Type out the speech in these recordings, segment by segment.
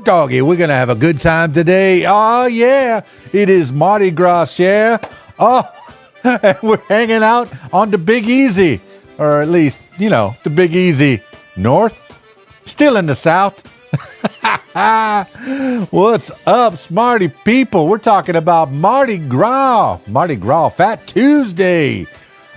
doggy, we're going to have a good time today. Oh, yeah, it is Mardi Gras, yeah. Oh, and we're hanging out on the Big Easy, or at least, the Big Easy North, still in the South. What's up, smarty people? We're talking about Mardi Gras, Fat Tuesday.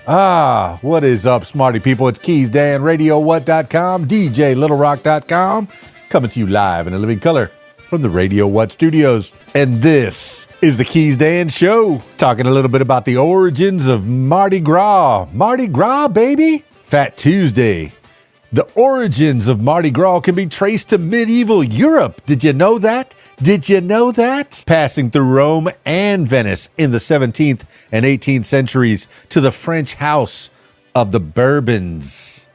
What is up, smarty people? It's KeysDAN, RadioWhat.com, DJLittleRock.com, coming to you live in a living color from the Radio What studios. And this is the KeysDAN Show, talking a little bit about the origins of Mardi Gras. Mardi Gras, baby! Fat Tuesday. The origins of Mardi Gras can be traced to medieval Europe. Did you know that? Passing through Rome and Venice in the 17th and 18th centuries to the French house of the Bourbons.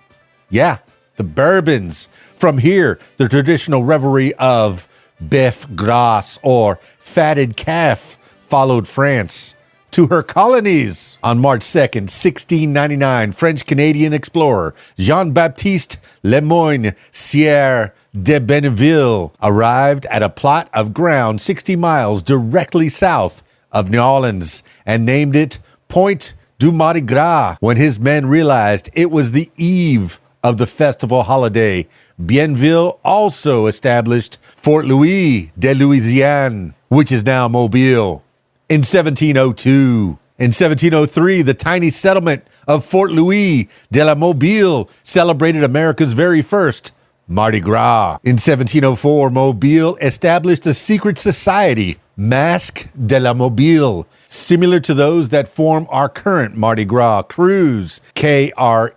Yeah, the Bourbons. From here, the traditional revelry of bœuf gras, or fatted calf, followed France to her colonies. On March 2nd, 1699, French-Canadian explorer Jean-Baptiste Lemoyne Sieur de Benneville arrived at a plot of ground 60 miles directly south of New Orleans and named it Pointe du Mardi Gras. When his men realized it was the eve of the festival holiday, Bienville also established Fort Louis de Louisiane, which is now Mobile. In 1702, in 1703, the tiny settlement of Fort Louis de la Mobile celebrated America's very first Mardi Gras. In 1704, Mobile established a secret society, Masque de la Mobile, similar to those that form our current Mardi Gras cruise, Krews.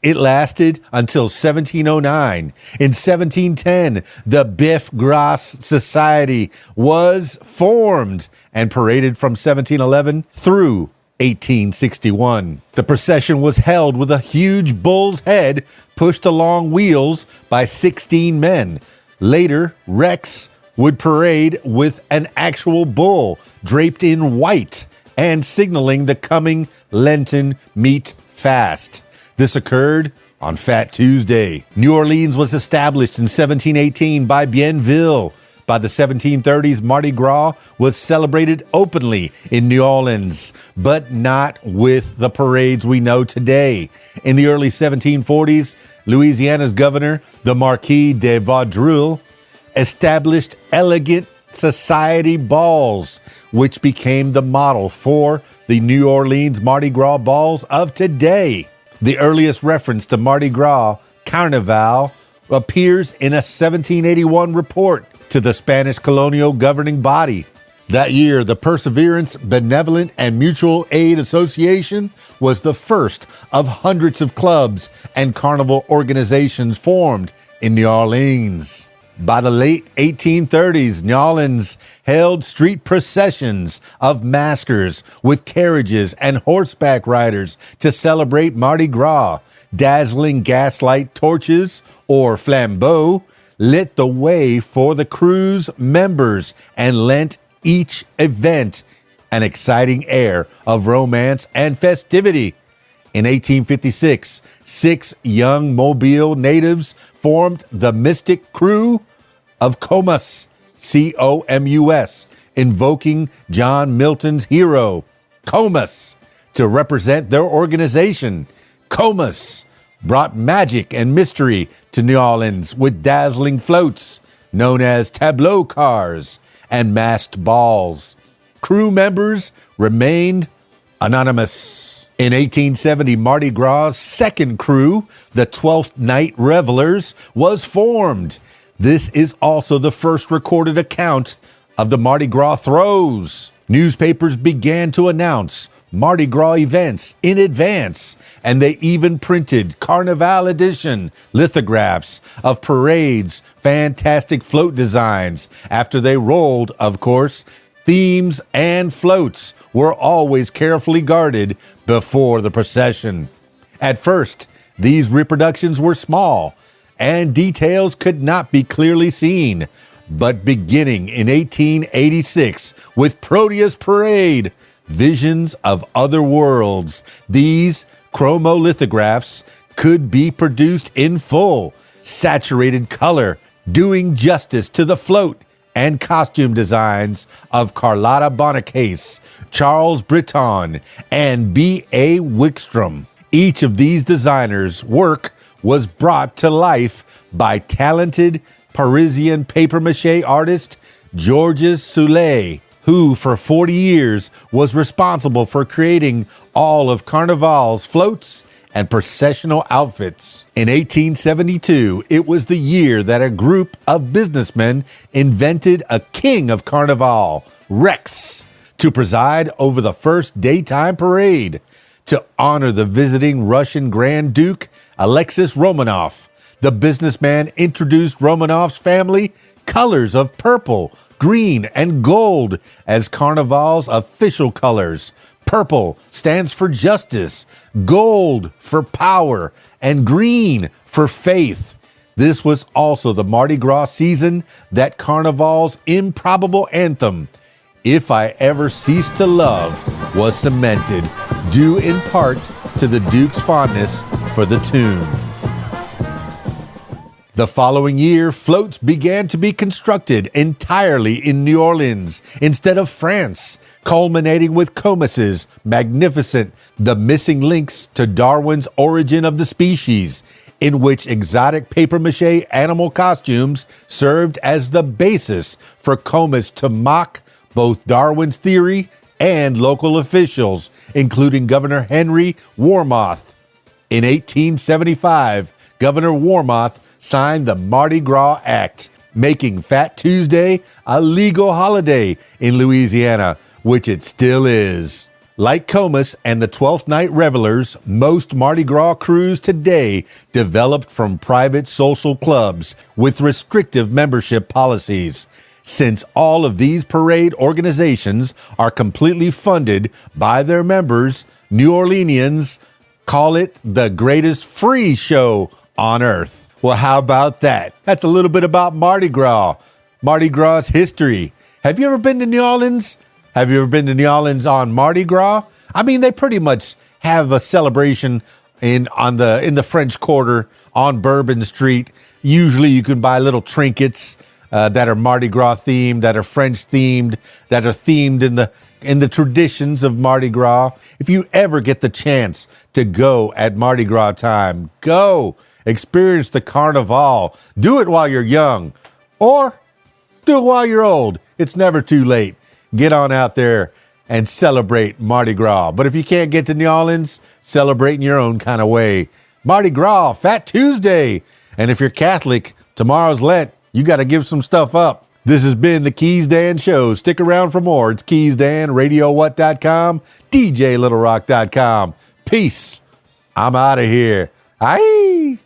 It lasted until 1709. In 1710, the Bœuf Gras Society was formed and paraded from 1711 through 1861. The procession was held with a huge bull's head pushed along wheels by 16 men. Later, Rex would parade with an actual bull draped in white and signaling the coming Lenten meat fast. This occurred on Fat Tuesday. New Orleans was established in 1718 by Bienville. By the 1730s, Mardi Gras was celebrated openly in New Orleans, but not with the parades we know today. In the early 1740s, Louisiana's governor, the Marquis de Vaudreuil, established elegant society balls, which became the model for the New Orleans Mardi Gras balls of today. The earliest reference to Mardi Gras Carnival appears in a 1781 report to the Spanish colonial governing body. That year, the Perseverance Benevolent and Mutual Aid Association was the first of hundreds of clubs and carnival organizations formed in New Orleans. By the late 1830s, New Orleans held street processions of maskers with carriages and horseback riders to celebrate Mardi Gras. Dazzling gaslight torches, or flambeaux, lit the way for the cruise members and lent each event an exciting air of romance and festivity. In 1856, 6 young Mobile natives formed the Mystic Crew of Comus, C-O-M-U-S, invoking John Milton's hero, Comus, to represent their organization. Comus brought magic and mystery to New Orleans with dazzling floats, known as tableau cars, and masked balls. Crew members remained anonymous. In 1870, Mardi Gras' second crew, the 12th Night Revelers, was formed. This is also the first recorded account of the Mardi Gras throws. Newspapers began to announce Mardi Gras events in advance, and they even printed Carnival edition lithographs of parades, fantastic float designs. After they rolled, of course, themes and floats were always carefully guarded before the procession. At first, these reproductions were small, and details could not be clearly seen. But beginning in 1886 with Proteus Parade, Visions of Other Worlds, these chromolithographs could be produced in full, saturated color, doing justice to the float and costume designs of Carlotta Boniface, Charles Breton, and B.A. Wickstrom. Each of these designers' work was brought to life by talented Parisian papier-mâché artist Georges Soulet, who for 40 years was responsible for creating all of Carnival's floats and processional outfits. In 1872, it was the year that a group of businessmen invented a king of Carnival, Rex, to preside over the first daytime parade. To honor the visiting Russian Grand Duke, Alexis Romanov, the businessman introduced Romanov's family colors of purple, green, and gold as Carnival's official colors. Purple stands for justice, gold for power, and green for faith. This was also the Mardi Gras season that Carnival's improbable anthem, "If I Ever Cease to Love," was cemented, due in part to the Duke's fondness for the tune. The following year, floats began to be constructed entirely in New Orleans instead of France, culminating with Comus's magnificent The Missing Links to Darwin's Origin of the Species, in which exotic papier-mâché animal costumes served as the basis for Comus to mock both Darwin's theory and local officials, including Governor Henry Warmoth. In 1875, Governor Warmoth signed the Mardi Gras Act, making Fat Tuesday a legal holiday in Louisiana, which it still is. Like Comus and the Twelfth Night Revelers, most Mardi Gras crews today developed from private social clubs with restrictive membership policies. Since all of these parade organizations are completely funded by their members, New Orleanians call it the greatest free show on earth. Well, how about that? That's a little bit about Mardi Gras, Mardi Gras history. Have you ever been to New Orleans? Have you ever been to New Orleans on Mardi Gras? I mean, they pretty much have a celebration in the French Quarter on Bourbon Street. Usually you can buy little trinkets that are Mardi Gras themed, that are French themed, that are themed in the traditions of Mardi Gras. If you ever get the chance to go at Mardi Gras time, go experience the Carnival. Do it while you're young, or do it while you're old. It's never too late. Get on out there and celebrate Mardi Gras. But if you can't get to New Orleans, celebrate in your own kind of way. Mardi Gras, Fat Tuesday. And if you're Catholic, tomorrow's Lent. You got to give some stuff up. This has been the KeysDAN Show. Stick around for more. It's KeysDAN, RadioWhat.com, DJLittleRock.com. Peace. I'm out of here. Aye.